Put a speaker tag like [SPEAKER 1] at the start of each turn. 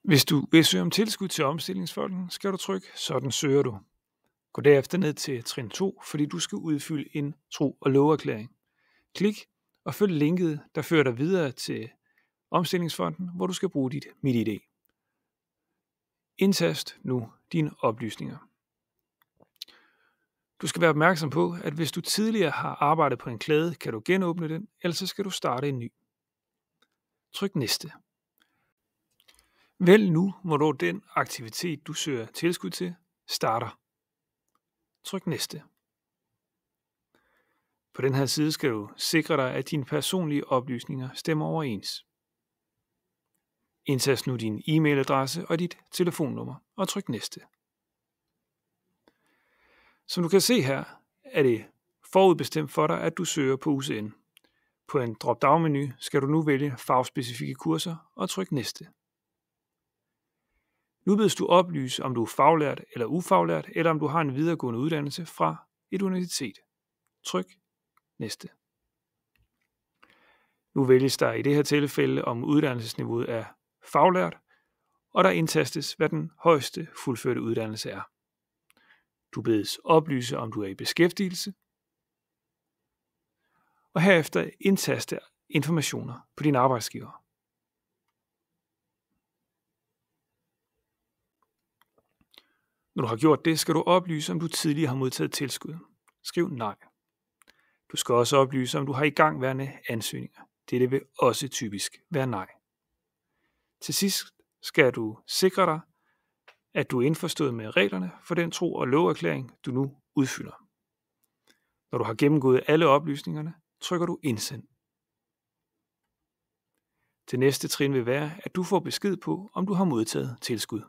[SPEAKER 1] Hvis du vil søge om tilskud til omstillingsfonden, skal du trykke "Sådan søger du". Gå derefter ned til trin 2, fordi du skal udfylde en tro- og loverklæring. Klik og følg linket, der fører dig videre til omstillingsfonden, hvor du skal bruge dit MitID. Indtast nu dine oplysninger. Du skal være opmærksom på, at hvis du tidligere har arbejdet på en klade, kan du genåbne den, ellers så skal du starte en ny. Tryk næste. Vælg nu, hvornår den aktivitet, du søger tilskud til, starter. Tryk næste. På den her side skal du sikre dig, at dine personlige oplysninger stemmer overens. Indtast nu din e-mailadresse og dit telefonnummer og tryk næste. Som du kan se her, er det forudbestemt for dig, at du søger på UCN. På en drop-down-menu skal du nu vælge fagspecifikke kurser og tryk næste. Nu bedes du oplyse, om du er faglært eller ufaglært, eller om du har en videregående uddannelse fra et universitet. Tryk næste. Nu vælges der i det her tilfælde, om uddannelsesniveauet er faglært, og der indtastes, hvad den højeste fuldførte uddannelse er. Du bedes oplyse, om du er i beskæftigelse, og herefter indtaste informationer på din arbejdsgiver. Når du har gjort det, skal du oplyse, om du tidligere har modtaget tilskud. Skriv nej. Du skal også oplyse, om du har igangværende ansøgninger. Dette vil også typisk være nej. Til sidst skal du sikre dig, at du er indforstået med reglerne for den tro- og loverklæring, du nu udfylder. Når du har gennemgået alle oplysningerne, trykker du indsend. Det næste trin vil være, at du får besked på, om du har modtaget tilskud.